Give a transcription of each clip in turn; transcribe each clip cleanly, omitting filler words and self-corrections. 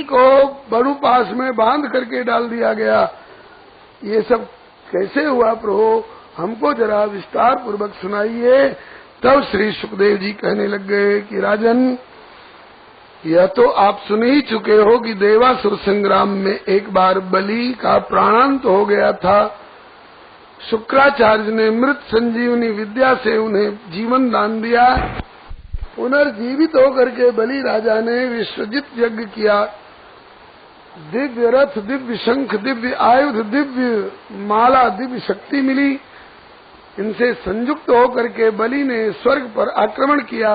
को वनुपास में बांध करके डाल दिया गया। ये सब कैसे हुआ प्रभु, हमको जरा विस्तार पूर्वक सुनाइए। तब श्री सुखदेव जी कहने लग गए कि राजन, यह तो आप सुन ही चुके हो कि देवासुर संग्राम में एक बार बलि का प्राणांत हो गया था। शुक्राचार्य ने मृत संजीवनी विद्या से उन्हें जीवन दान दिया। पुनर्जीवित होकर के बलि राजा ने विश्वजित यज्ञ किया। दिव्य रथ, दिव्य शंख, दिव्य आयुध, दिव्य माला, दिव्य शक्ति मिली। इनसे संयुक्त होकर के बलि ने स्वर्ग पर आक्रमण किया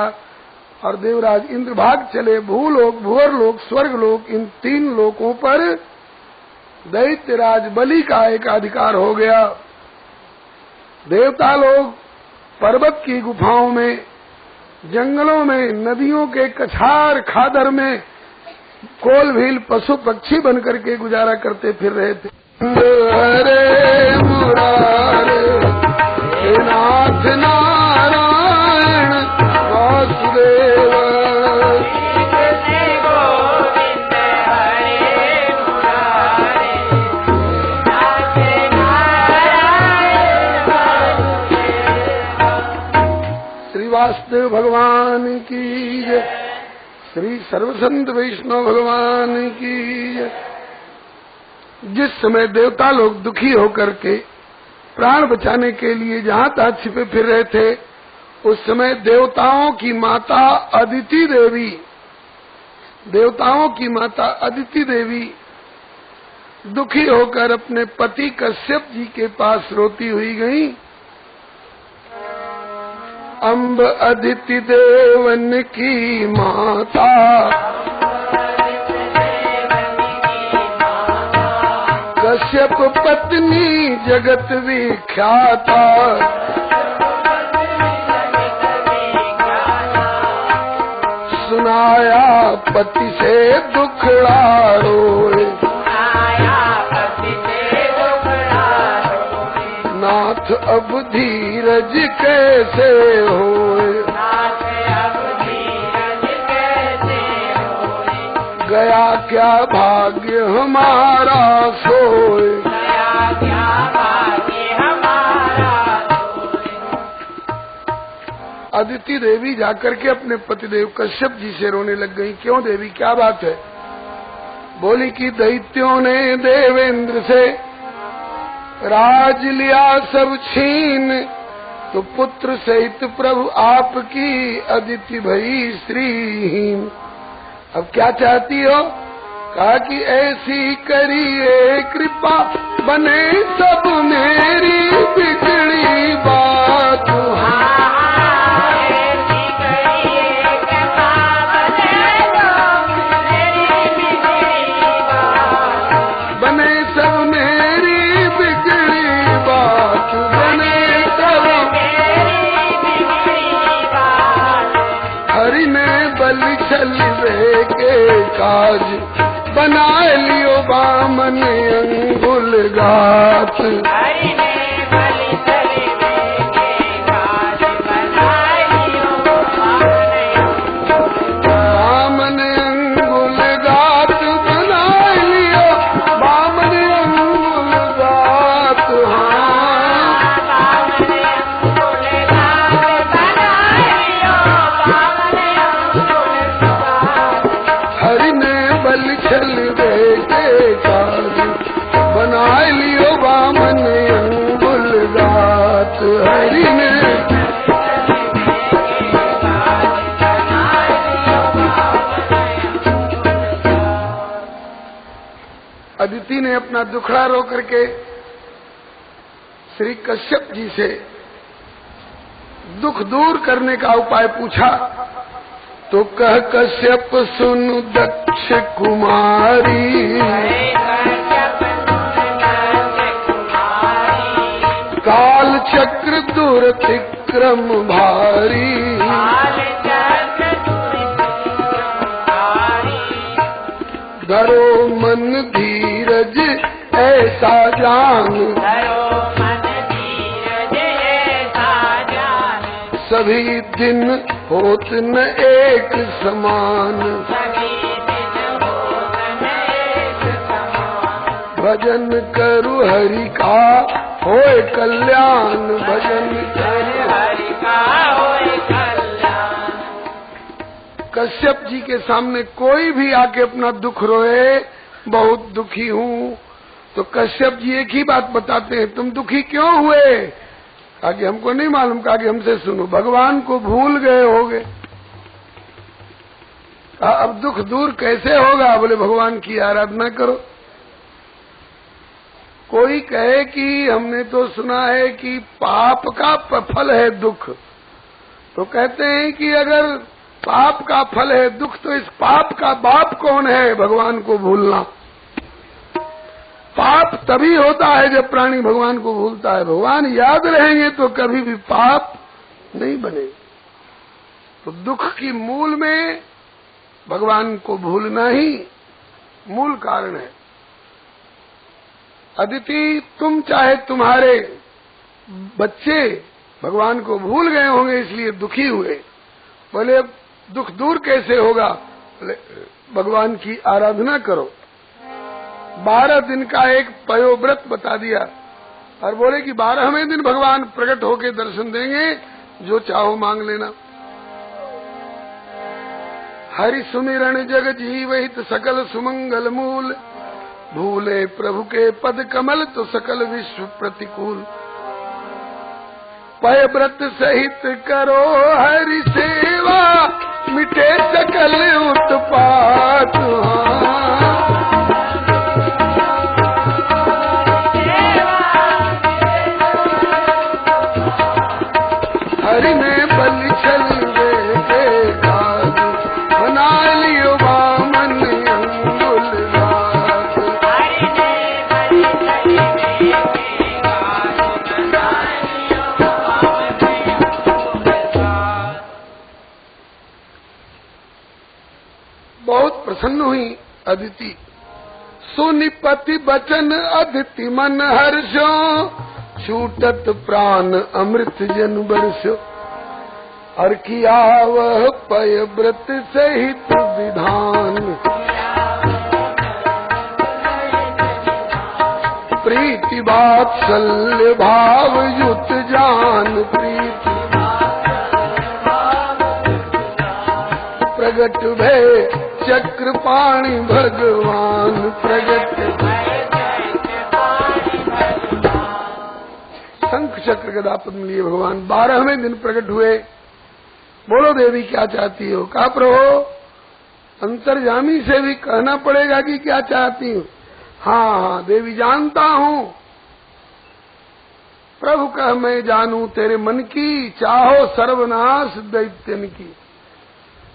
और देवराज इंद्र भाग चले। भूलोक, भुवरलोक, स्वर्गलोक, इन 3 लोकों पर दैत्यराज बलि का एक अधिकार हो गया। देवता लोग पर्वत की गुफाओं में, जंगलों में, नदियों के कछार खादर में कोल भील पशु पक्षी बन करके गुजारा करते फिर रहे थे। हरे मुरारे नाथ नारायण वासुदेव, श्री वासुदेव भगवान की जय, श्री सर्वसंत वैष्णव भगवान की जय। जिस समय देवता लोग दुखी होकर के प्राण बचाने के लिए जहाँ तहाँ छिपे फिर रहे थे, उस समय देवताओं की माता अदिति देवी दुखी होकर अपने पति कश्यप जी के पास रोती हुई गई। अम्ब अदिति देवन की माता, कश्यप पत्नी जगत विख्याता, सुनाया पति से दुखड़ा रोए, नाथ अब धीरज कैसे होए, गया क्या भाग्य हमारा सोए। अदिति देवी जाकर के अपने पतिदेव कश्यप जी से रोने लग गई। क्यों देवी, क्या बात है? बोली कि दैत्यों ने देवेंद्र से राज लिया सब छीन, तो पुत्र सहित प्रभु आपकी अदिति भई श्रीहीन। अब क्या चाहती हो? कहा कि ऐसी करिए कृपा, बने सब मेरी बिगड़ी बात। बने सब मेरी बिगड़ी बात, बने सब हरि ने बलि छलवे के काज, बना लियो बामन अंगुल गात। बामन अंगुल गात, बना लियो बामन अंगुल गात। हरि ने बलि छलवे के काज, बना लियो बामन अंगुल गात। हरि ने अदिति ने अपना दुखड़ा रो करके श्री कश्यप जी से दुख दूर करने का उपाय पूछा। तो कह कश्यप सुन दक्ष कुमारी, काल चक्र दुरतिक्रम भारी। धरो मन धीरज ऐसा जान, सभी दिन होत न एक समान। भजन करु हरि का होए कल्याण, भजन करु हरि का होए कल्याण। कश्यप जी के सामने कोई भी आके अपना दुख रोए, बहुत दुखी हूँ, तो कश्यप जी एक ही बात बताते हैं, तुम दुखी क्यों हुए? कहा कि हमको नहीं मालूम। कहा कि हमसे सुनो, भगवान को भूल गए होगे। अब दुख दूर कैसे होगा? बोले भगवान की आराधना करो। कोई कहे कि हमने तो सुना है कि पाप का फल है दुख, तो कहते हैं कि अगर पाप का फल है दुख, तो इस पाप का बाप कौन है? भगवान को भूलना। पाप तभी होता है जब प्राणी भगवान को भूलता है। भगवान याद रहेंगे तो कभी भी पाप नहीं बने। तो दुख की मूल में भगवान को भूलना ही मूल कारण है। अदिति, तुम चाहे तुम्हारे बच्चे भगवान को भूल गए होंगे इसलिए दुखी हुए। बोले दुख दूर कैसे होगा? बोले भगवान की आराधना करो। 12 दिन का एक पयोव्रत बता दिया और बोले कि 12वें दिन भगवान प्रकट होकर दर्शन देंगे, जो चाहो मांग लेना। हरि सुमिरन जग जीव हित सकल सुमंगल मूल, भूले प्रभु के पद कमल तो सकल विश्व प्रतिकूल। पय व्रत सहित करो हरि सेवा, मिटे सकल उत्पात। हरि में बल चल के काज, बना लियो बामन अंगुल राज। हरि में बल चल के काज, बना लियो बामन अंगुल राज। बहुत प्रसन्न हुई अदिति। सुनिपति बचन अदिति मन हर्षो, छूटत प्राण अमृत जन बरसो। और किया वह पय व्रत सहित विधान, प्रीति वात्सल्य भाव युत जान। प्रीति प्रगट भय चक्रपाणि भगवान, प्रगट शंख चक्र गदा पद्म लिए भगवान 12वें दिन प्रकट हुए। बोलो देवी क्या चाहती हो? कहा प्रभु अंतर्यामी से भी कहना पड़ेगा कि क्या चाहती हूँ। हाँ देवी जानता हूँ। प्रभु कह मैं जानू तेरे मन की, चाहो सर्वनाश दैत्यन की।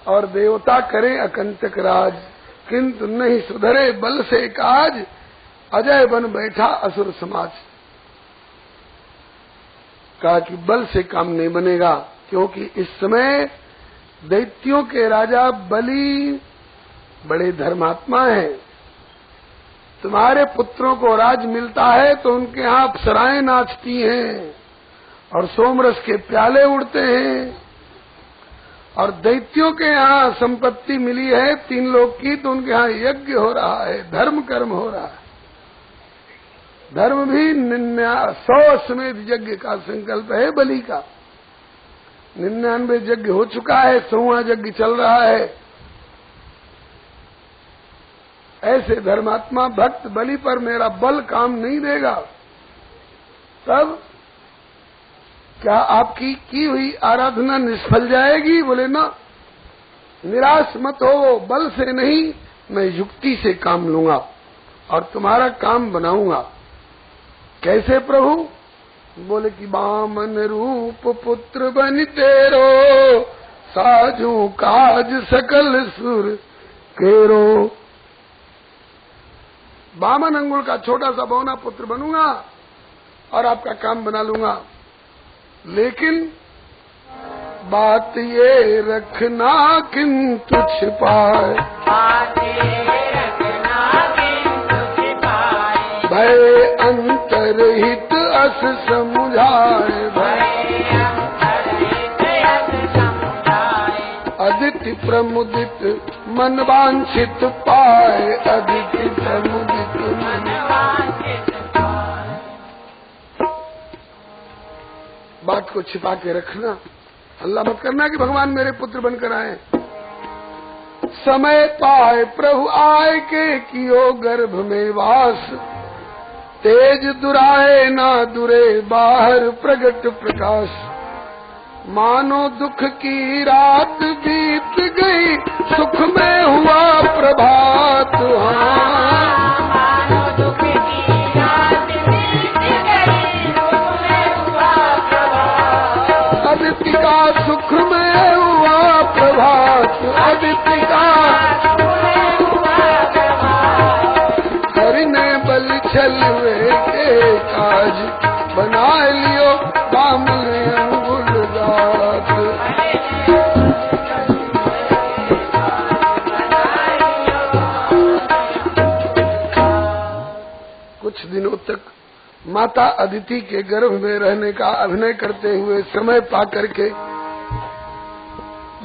और देवता करे अकंटक राज, किंतु नहीं सुधरे बल से काज। अजय बन बैठा असुर समाज। कहा कि बल से काम नहीं बनेगा, क्योंकि इस समय दैत्यों के राजा बलि बड़े धर्मात्मा हैं। तुम्हारे पुत्रों को राज मिलता है तो उनके यहाँ अप्सराएं नाचती हैं और सोमरस के प्याले उड़ते हैं। और दैत्यों के यहाँ संपत्ति मिली है 3 लोक की, तो उनके यहाँ यज्ञ हो रहा है, धर्म कर्म हो रहा है। धर्म भी 100 समेत यज्ञ का संकल्प है बलि का। 99 यज्ञ हो चुका है, 100वां यज्ञ चल रहा है। ऐसे धर्मात्मा भक्त बलि पर मेरा बल काम नहीं देगा। तब क्या आपकी की हुई आराधना निष्फल जाएगी? बोले ना, निराश मत हो, बल से नहीं मैं युक्ति से काम लूंगा और तुम्हारा काम बनाऊंगा। कैसे प्रभु? बोले कि बामन रूप पुत्र बन तेरो, साजू काज सकल सुर केरो। बामन अंगुल का छोटा सा बौना पुत्र बनूंगा और आपका काम बना लूंगा। लेकिन बात ये रखना किंतु छिपाए, भय अंतरहित अस समुझाए। अदिति प्रमुदित मन वांछित पाए, अदिति प्रमुदित मन बात को छिपा के रखना, अल्लाह मत करना कि भगवान मेरे पुत्र बनकर आए। समय पाए प्रभु आए के कियो गर्भ में वास, तेज दुराए ना दुरे बाहर प्रगट प्रकाश। मानो दुख की रात बीत गई, सुख में हुआ प्रभात। मानो दुख की रात बीत गई, सुख में हुआ प्रभात। अदिति का सुख में हुआ प्रभात, अदिति का सुख में हुआ प्रभात। हरि ने बल छलवे के काज, बना लियो बामन अंगुल दात। कुछ दिनों तक माता अदिति के गर्भ में रहने का अभिनय करते हुए समय पा करके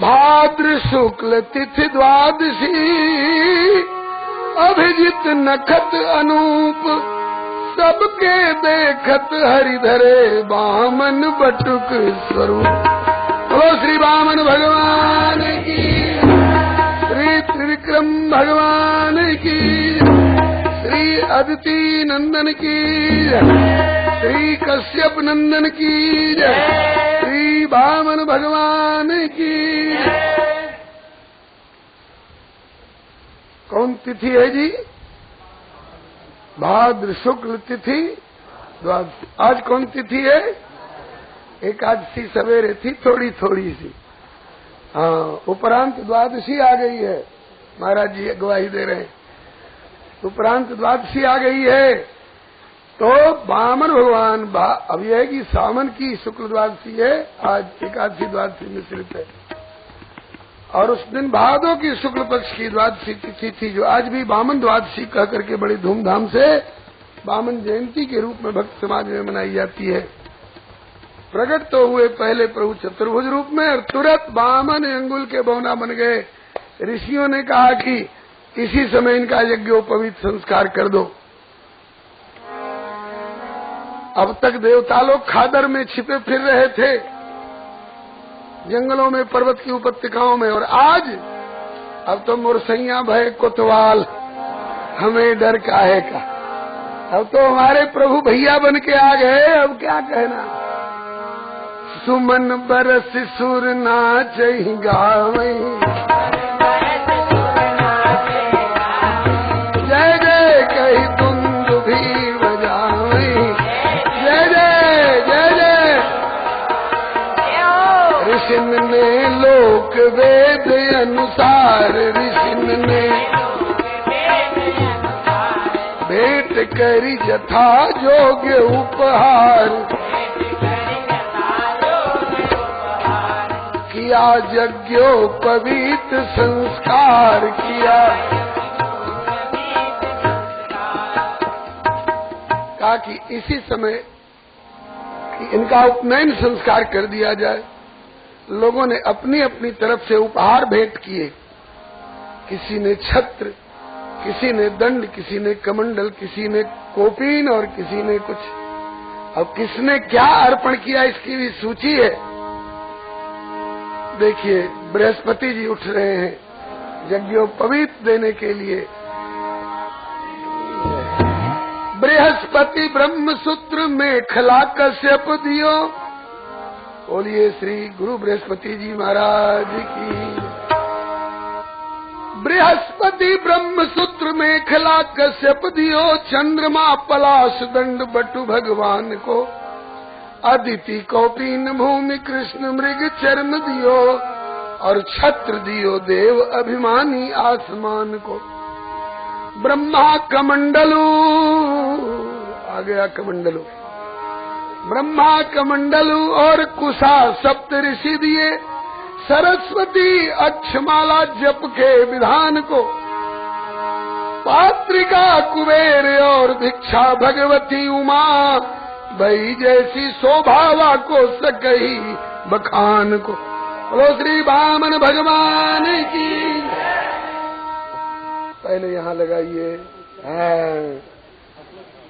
भाद्र शुक्ल तिथि द्वादशी, अभिजित नखत अनूप, सबके देखत हरिधरे बामन बटुक स्वरूप। बोलो श्री बामन भगवान की, श्री त्रिविक्रम भगवान की, श्री अदिति नंदन की, श्री कश्यप नंदन की, श्री बामन भगवान की। कौन तिथि है जी? भाद्र शुक्ल तिथि द्वादशी। आज कौन तिथि है? एकादशी सवेरे थी, थोड़ी थोड़ी सी। हाँ, उपरांत द्वादशी आ गई है। महाराज जी गवाही दे रहे हैं, उपरांत द्वादशी आ गई है। तो बामन भगवान अब यह है कि सावन की शुक्ल द्वादशी है, आज एकादशी द्वादशी मिश्रित है। और उस दिन भादों की शुक्ल पक्ष की द्वादशी तिथि थी, जो आज भी बामन द्वादशी कह करके बड़ी धूमधाम से बामन जयंती के रूप में भक्त समाज में मनाई जाती है। प्रकट तो हुए पहले प्रभु चतुर्भुज रूप में, और तुरंत बामन अंगुल के बौना बन गए। ऋषियों ने कहा कि इसी समय इनका यज्ञोपवीत संस्कार कर दो। अब तक देवता लोग खादर में छिपे फिर रहे थे, जंगलों में, पर्वत की उपत्यकाओं में, और आज अब तो मुरसैया भय कोतवाल, हमें डर काहे का। अब तो हमारे प्रभु भैया बन के आ गए, अब क्या कहना। सुमन बरस सुर नाचहि गावै, जय जय कही दुंदुभी बजावै, जय जय जय जय। ऋषिन ने लोक वेद अनुसार, ऋषिन ने भेंट करी जथा जोग्य उपहार, किया यज्ञोपवीत संस्कार किया। कहा कि इसी समय इनका उपनयन संस्कार कर दिया जाए। लोगों ने अपनी अपनी तरफ से उपहार भेंट किए, किसी ने छत्र, किसी ने दंड, किसी ने कमंडल, किसी ने कोपीन और किसी ने कुछ। अब किसने क्या अर्पण किया इसकी भी सूची है। देखिए बृहस्पति जी उठ रहे हैं यज्ञोपवीत देने के लिए। बृहस्पति ब्रह्म सूत्र मेखला कश्यप दियो। बोलिए श्री गुरु बृहस्पति जी महाराज की। बृहस्पति ब्रह्म सूत्र मेखला कश्यप दियो, चंद्रमा पलाश दंड बटु भगवान को, अदिति कौपीन भूमि कृष्ण मृग चर्म दियो, और छत्र दियो देव अभिमानी आसमान को। ब्रह्मा कमंडलू, आ गया कमंडलू, ब्रह्मा कमंडलू और कुशा सप्त ऋषि दिए, सरस्वती अक्षमाला जप के विधान को। पात्रिका कुबेर और भिक्षा भगवती उमा, भई जैसी शोभावा को सकही बखान को। बोलो श्री बामन भगवान की। पहले यहाँ लगाइए,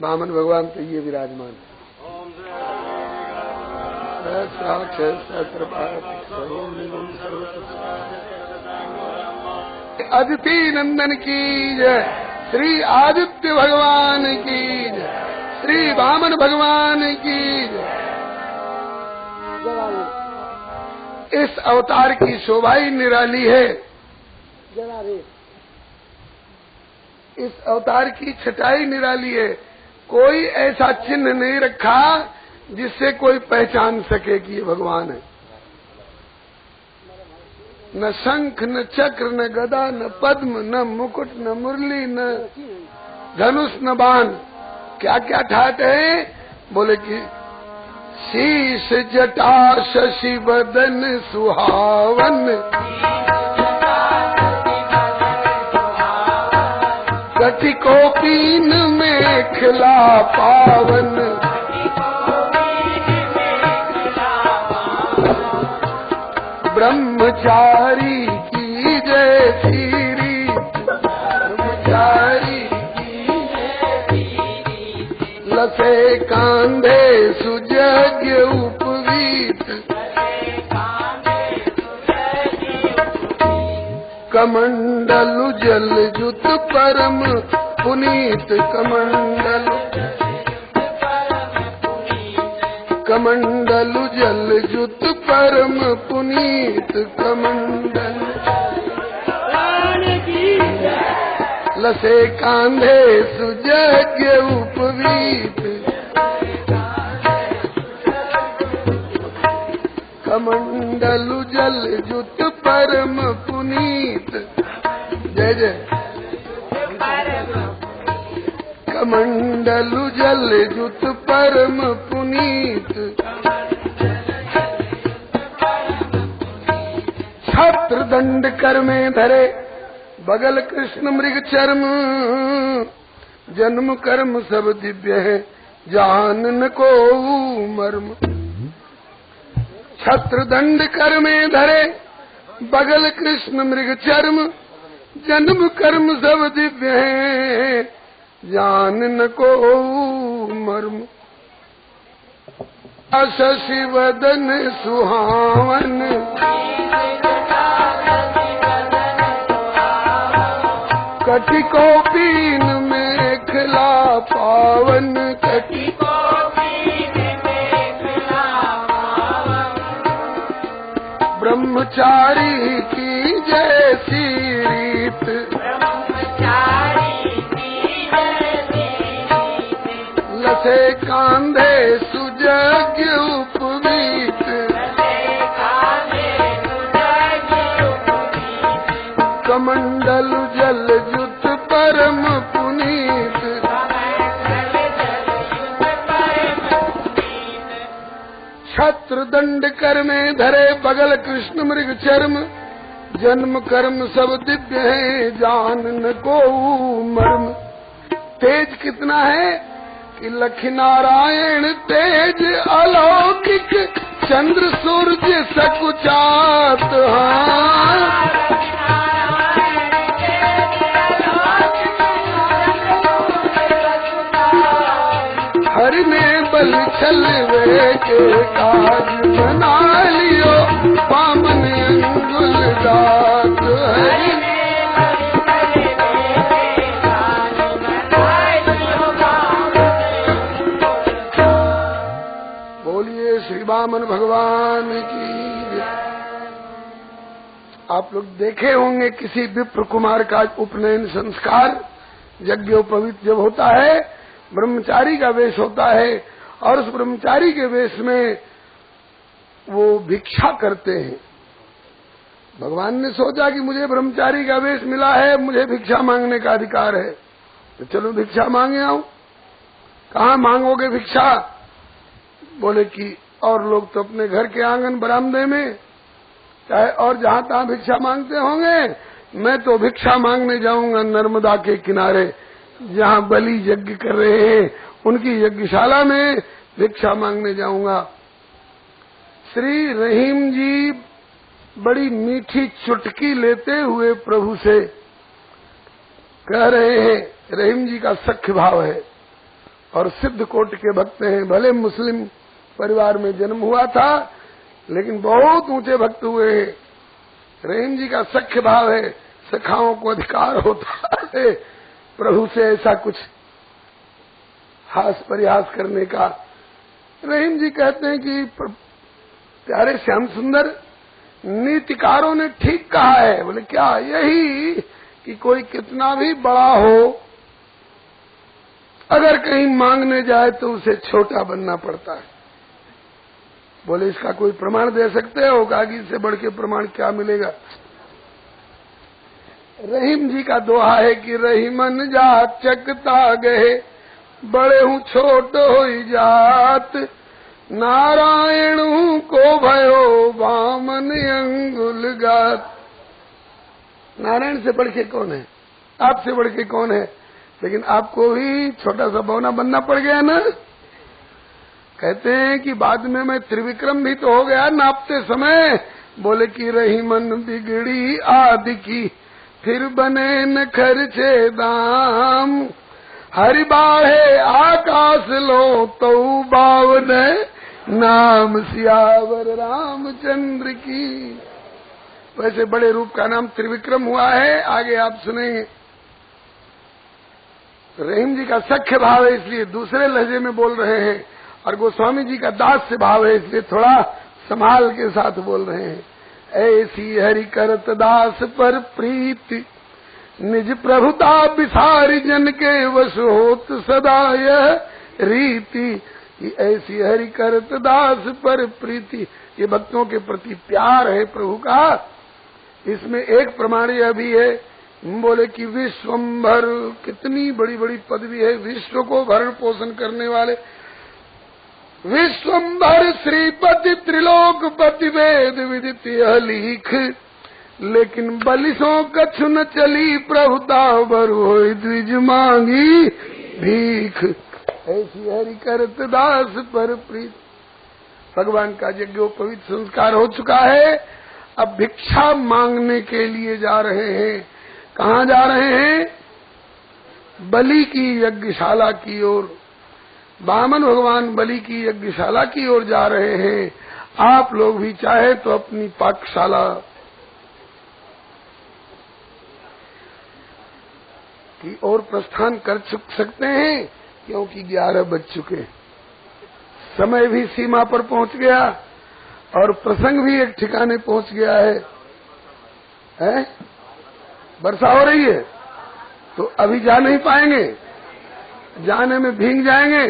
बामन भगवान तो ये विराजमान। अदिति नंदन की जय, श्री आदित्य भगवान की जय, श्री वामन भगवान की जय। इस अवतार की शोभा ही निराली है। इस अवतार की छटाई निराली है। कोई ऐसा चिन्ह नहीं रखा जिससे कोई पहचान सके कि ये भगवान है। न शंख न चक्र न गदा न पद्म न मुकुट न मुरली न धनुष न बाण। क्या क्या ठाट है? बोले कि शीश जटा शशि बदन सुहावन, कटिको पीन में खिला पावन, ब्रह्मचारी की जय श्री, ब्रह्मचारी की जय, लसे कांधे सुजग उपवीत, कमंडलु जल जुत परम पुनीत, कमंडलु जल जुत परम पुनीत, कमंडल लसे कांधे सुजग उपवीत, कमंडलु जल जुत परम पुनीत। जय जय। कमंडलु जल जुत परम पुनीत, छत्र दंड कर में धरे बगल कृष्ण मृग चर्म, जन्म कर्म सब दिव्य है जानन को मर्म। छत्र दंड कर में धरे बगल कृष्ण मृग चर्म, जन्म कर्म सब दिव्य है जानन को मर्म। अशशि वदन सुहावन, कटिको पीन में खिला पावन, कटिको पीन में खिला पावन, ब्रह्मचारी की जैसी रीत, ब्रह्मचारी की जैसी रीत, लसे कांधे सुजग उपवीत, लसे कांधे सुजग उपवीत, कमंडल जल जुत परम पुनीत, छत्र दंड कर में धरे बगल कृष्ण मृग चर्म, जन्म कर्म सब दिव्य है जानन को मर्म। तेज कितना है कि लखी नारायण तेज अलौकिक, चंद्र सूर्य सकुचात। हरि ने बल छलवे के काज बना लियो, पावन अंगुल दात। हरि ने बोलिए श्री वामन भगवान की। आप लोग देखे होंगे किसी विप्र कुमार का उपनयन संस्कार यज्ञोपवीत जब होता है, ब्रह्मचारी का वेश होता है और उस ब्रह्मचारी के वेश में वो भिक्षा करते हैं। भगवान ने सोचा कि मुझे ब्रह्मचारी का वेश मिला है, मुझे भिक्षा मांगने का अधिकार है, तो चलो भिक्षा मांगे आऊं। कहाँ मांगोगे भिक्षा? बोले कि और लोग तो अपने घर के आंगन बरामदे में चाहे और जहां तहां भिक्षा मांगते होंगे, मैं तो भिक्षा मांगने जाऊंगा नर्मदा के किनारे, जहाँ बलि यज्ञ कर रहे हैं उनकी यज्ञशाला में भिक्षा मांगने जाऊंगा। श्री रहीम जी बड़ी मीठी चुटकी लेते हुए प्रभु से कह रहे हैं, रहीम जी का सख्य भाव है और सिद्ध कोट के भक्त हैं, भले मुस्लिम परिवार में जन्म हुआ था, लेकिन बहुत ऊंचे भक्त हुए हैं। रहीम जी का सख्य भाव है, सखाओं को अधिकार होता है प्रभु से ऐसा कुछ हास परिहास करने का। रहीम जी कहते हैं कि प्यारे श्याम सुंदर, नीतिकारों ने ठीक कहा है। बोले क्या? यही कि कोई कितना भी बड़ा हो, अगर कहीं मांगने जाए तो उसे छोटा बनना पड़ता है। बोले इसका कोई प्रमाण दे सकते हो? कहा कि इससे बढ़ के प्रमाण क्या मिलेगा। रहीम जी का दोहा है कि रहीमन जात चकता गए, बड़े हूँ छोट हो जात, नारायण को भयो वामन अंगुल गात। नारायण से बढ़ के कौन है? आपसे बढ़ के कौन है? लेकिन आपको भी छोटा सा बौना बनना पड़ गया ना। कहते हैं कि बाद में मैं त्रिविक्रम भी तो हो गया नापते समय। बोले कि रहीमन बिगड़ी आदि की, फिर बने न खर्चे दाम, हरि बाहे आकाश लो तो बावन, नाम सियावर रामचंद्र की। वैसे बड़े रूप का नाम त्रिविक्रम हुआ है, आगे आप सुनेंगे। रहीम जी का सख्य भाव है इसलिए दूसरे लहजे में बोल रहे हैं, और गोस्वामी जी का दास से भाव है इसलिए थोड़ा संभाल के साथ बोल रहे हैं। ऐसी हरि करत दास पर प्रीति, निज प्रभुता बिसारी जन के वश होत सदा यह रीति। ऐसी हरि करत दास पर प्रीति, ये भक्तों के प्रति प्यार है प्रभु का। इसमें एक प्रमाण यह भी है, बोले कि विश्वम्भर, कितनी बड़ी बड़ी पदवी है, विश्व को भरण पोषण करने वाले। विश्वम्भर श्रीपति त्रिलोकपति वेद विदित यह लीख, लेकिन बलिसों कछु न चली प्रभुता बर होई द्विज मांगी भीख। ऐसी हरि करत दास पर प्रीत। भगवान का यज्ञोपवीत संस्कार हो चुका है, अब भिक्षा मांगने के लिए जा रहे हैं। कहाँ जा रहे हैं? बलि की यज्ञशाला की ओर। वामन भगवान बलि की यज्ञशाला की ओर जा रहे हैं। आप लोग भी चाहे तो अपनी पाकशाला की ओर प्रस्थान कर सकते हैं, क्योंकि 11 बज चुके, समय भी सीमा पर पहुंच गया और प्रसंग भी एक ठिकाने पहुंच गया है? वर्षा हो रही है तो अभी जा नहीं पाएंगे, जाने में भीग जाएंगे।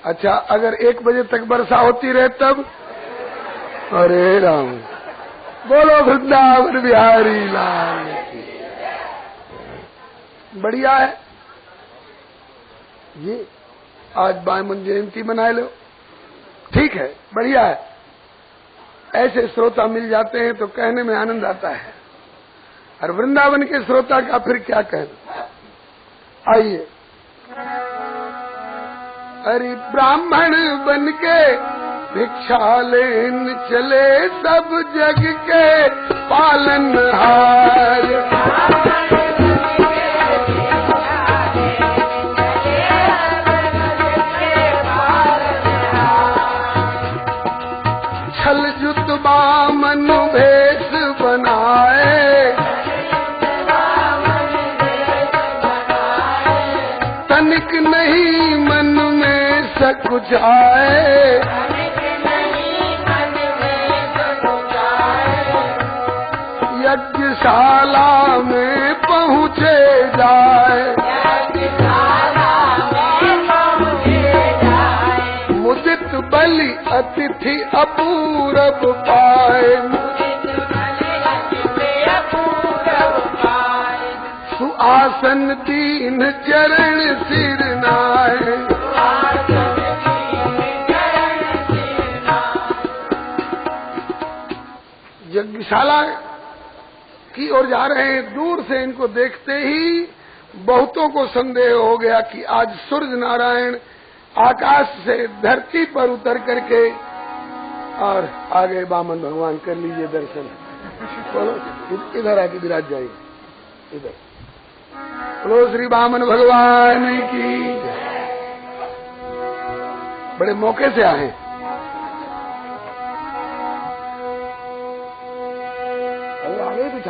अच्छा, अगर 1 बजे तक वर्षा होती रहे तब? अरे राम, बोलो वृंदावन बिहारी लाल की। बढ़िया है ये, आज वामन जयंती मना लो, ठीक है, बढ़िया है। ऐसे श्रोता मिल जाते हैं तो कहने में आनंद आता है, और वृंदावन के श्रोता का फिर क्या कहना। आइए, अरे ब्राह्मण बन के भिक्षा लेन चले, सब जग के पालनहार। छल जुत बामन भेष बनाए, तनिक नहीं मन में सकुच आए। यज्ञशाला में पहुँचे जाए, मुदित बलि अतिथि अपूरब पाए। सुआसन दीन चरण सिर नाए। यज्ञशाला की ओर जा रहे हैं। दूर से इनको देखते ही बहुतों को संदेह हो गया कि आज सूर्य नारायण आकाश से धरती पर उतर करके और आगे वामन भगवान, कर लीजिए दर्शन। बोलो इधर आके विराज जाइए, इधर। बोलो श्री वामन भगवान की। बड़े मौके से आए,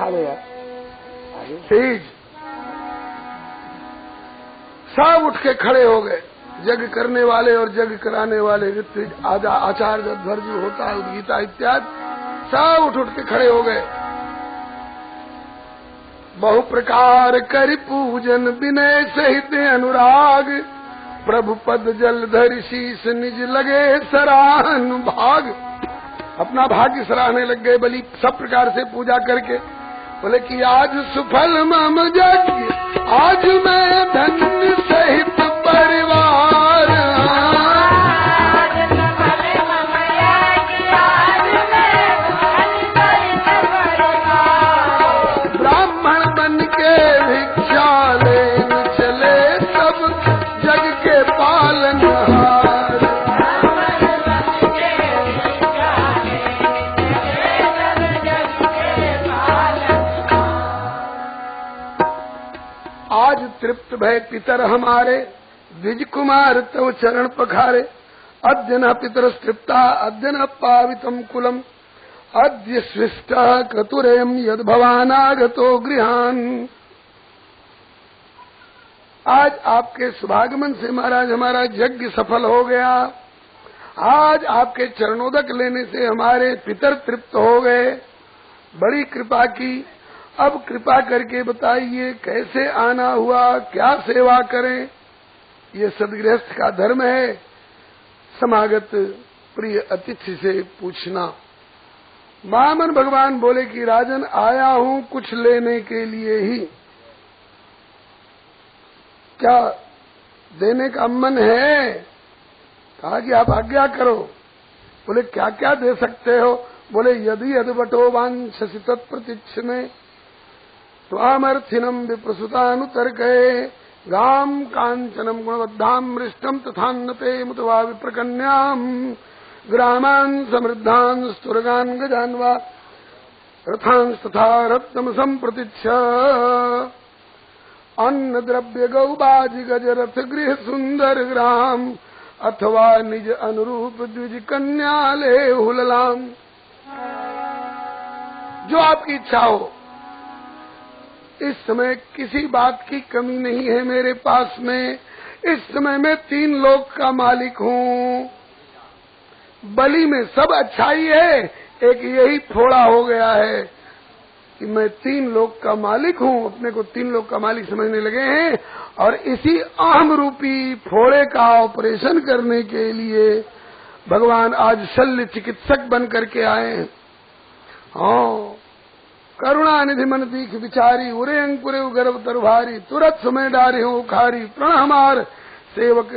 उठा ले यार, तेज। सब उठ के खड़े हो गए, जग करने वाले और जग कराने वाले, ऋत्विज, आचार्य, ध्वर्ज होता है, उद्गीता इत्यादि, सब उठ के खड़े हो गए। बहु प्रकार कर पूजन विनय सहित अनुराग, प्रभु पद जल धरि शीस निज लगे सराहन भाग। अपना भाग्य सराहने लग गए बलि, सब प्रकार से पूजा करके। बोले कि आज सुफल मम यज्ञ, आज मैं धन्य सहित परिवार। ब्राह्मण बन के भिक्षा लेने चले सब जग के पालनहार। आज तृप्त भय पितर हमारे, द्विज कुमार तव चरण पखारे। अद्य न पितर तृप्ता, अद्य न पावितम कुलम, अद्य स्विष्टा क्रतुरेम यद भवानागतो गृहान। आज आपके शुभागमन से महाराज हमारा यज्ञ सफल हो गया। आज आपके चरणोदक लेने से हमारे पितर तृप्त हो गए, बड़ी कृपा की। अब कृपा करके बताइए कैसे आना हुआ, क्या सेवा करें। ये सदगृहस्थ का धर्म है, समागत प्रिय अतिथि से पूछना। वामन भगवान बोले कि राजन आया हूं कुछ लेने के लिए ही, क्या देने का मन है? कहा कि आप आज्ञा करो। बोले क्या क्या दे सकते हो? बोले यदि यदवटो वांछसि तत्प्रतीक्षणे त्वामर्थिनम विप्रसुतानुतर्कये, गाम कांचनम गुणवद्धाम मृष्टम तथान्नते मुतवा विप्रकन्याम, ग्रामान समृद्धान स्तुरगान गजान वा रथांस तथा रत्नम संप्रतीक्ष। अन्न द्रव्य गौबाज गज रथ गृह सुंदर ग्राम, अथवा निज अनुरूप द्विज कन्या ले हुललाम। जो आपकी इच्छा हो। इस समय किसी बात की कमी नहीं है मेरे पास में। इस समय मैं 3 लोक का मालिक हूँ। बलि में सब अच्छाई है, एक यही फोड़ा हो गया है कि मैं 3 लोक का मालिक हूँ। अपने को 3 लोक का मालिक समझने लगे हैं, और इसी अहम रूपी फोड़े का ऑपरेशन करने के लिए भगवान आज शल्य चिकित्सक बन करके आए हैं। हाँ, करुणा निधि मन दीख विचारी, उरे अंकुरे गर्भ तरभारी, तुरत समय डारे हो उखारी, प्रण हमार सेवक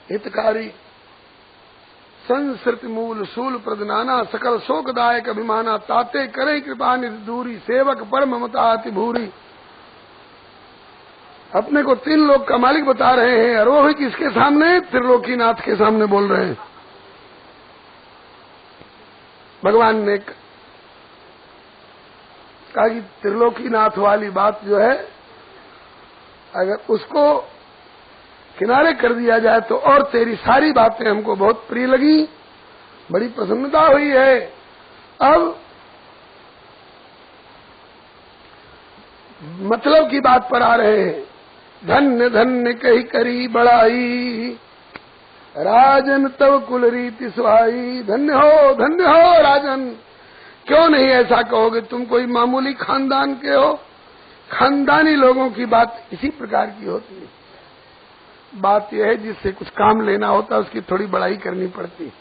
हितकारी। संस्कृति मूल शूल प्रदनाना, सकल शोकदायक अभिमाना, ताते करे कृपा निधि दूरी, सेवक पर ममता अति भूरी। अपने को 3 लोक का मालिक बता रहे हैं, और वो भी किसके सामने? त्रिलोकीनाथ के सामने बोल रहे हैं। भगवान ने कहा कि त्रिलोकीनाथ वाली बात जो है, अगर उसको किनारे कर दिया जाए तो और तेरी सारी बातें हमको बहुत प्रिय लगी, बड़ी प्रसन्नता हुई है। अब मतलब की बात पर आ रहे हैं। धन्य धन्य कही करी बड़ाई, राजन तव कुल रीति सुहाई। धन्य हो राजन, क्यों नहीं ऐसा कहोगे? तुम कोई मामूली खानदान के हो। खानदानी लोगों की बात इसी प्रकार की होती है। बात यह है जिससे कुछ काम लेना होता है उसकी थोड़ी बड़ाई करनी पड़ती।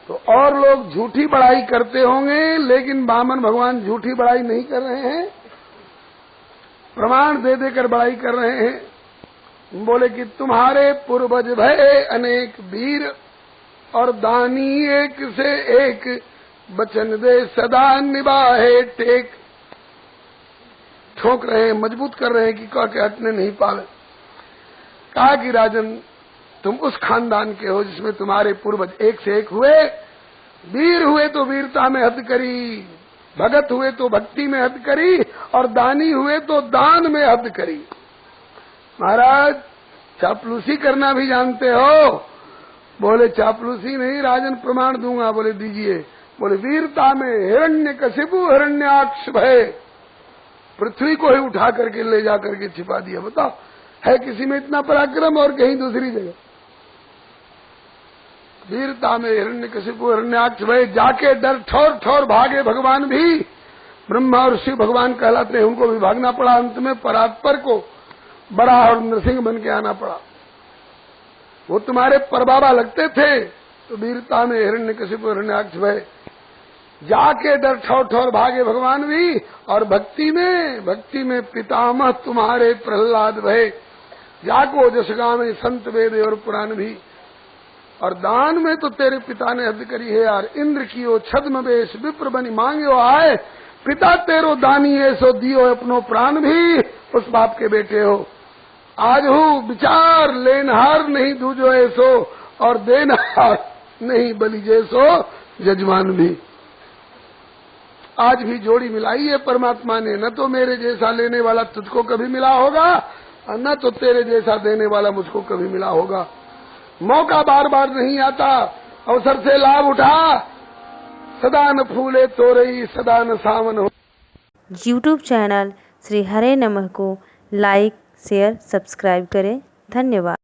तो और लोग झूठी बड़ाई करते होंगे, लेकिन वामन भगवान झूठी बड़ाई नहीं कर रहे हैं, प्रमाण दे देकर बड़ाई कर रहे हैं। बोले कि तुम्हारे पूर्वज भय अनेक वीर, और दानी एक से एक, बचन दे सदा निभाए टेक। ठोक रहे हैं, मजबूत कर रहे हैं कि कह के हटने नहीं पावे। कहा कि राजन तुम उस खानदान के हो जिसमें तुम्हारे पूर्वज एक से एक हुए। वीर हुए तो वीरता में हद करी, भगत हुए तो भक्ति में हद करी, और दानी हुए तो दान में हद करी। महाराज चापलूसी करना भी जानते हो? बोले चापलूसी नहीं राजन, प्रमाण दूंगा। बोले दीजिए। बोले वीरता में हिरण्यकशिपु हिरण्याक्ष भय, पृथ्वी को ही उठा करके ले जा करके छिपा दिया। बताओ, है किसी में इतना पराक्रम और कहीं दूसरी जगह? वीरता में हिरण्यकशिपु हिरण्याक्ष भय, जाके डर ठोर ठोर भागे भगवान भी। ब्रह्मा और शिव भगवान कहलाते हैं, उनको भी भागना पड़ा। अंत में परात्पर को बड़ा और नरसिंह बन के आना पड़ा। वो तुम्हारे परबाबा लगते थे, तो वीरता में हिरण्यकशिपु हिरण्याक्ष भय, जाके डर ठोर ठोर भागे भगवान भी। और भक्ति में पितामह तुम्हारे प्रहलाद भय, जाको जसगा में संत वेद और पुराण भी। और दान में तो तेरे पिता ने हद करी है यार। इंद्र कियो छद्म वेश विप्र बनी मांगो आए, पिता तेरो दानी है सो दियो अपनो प्राण भी। उस बाप के बेटे हो। आज हूँ विचार लेनहार नहीं दूजो ऐसो, और देनहार नहीं बलि जैसो जजमान भी। आज भी जोड़ी मिलाई है परमात्मा ने। न तो मेरे जैसा लेने वाला तुझको कभी मिला होगा, और न तो तेरे जैसा देने वाला मुझको कभी मिला होगा। मौका बार बार नहीं आता, अवसर से लाभ उठा। सदा न फूले तोरई सदा न सावन हो। यूट्यूब चैनल श्री हरे नमः को लाइक शेयर सब्सक्राइब करें। धन्यवाद।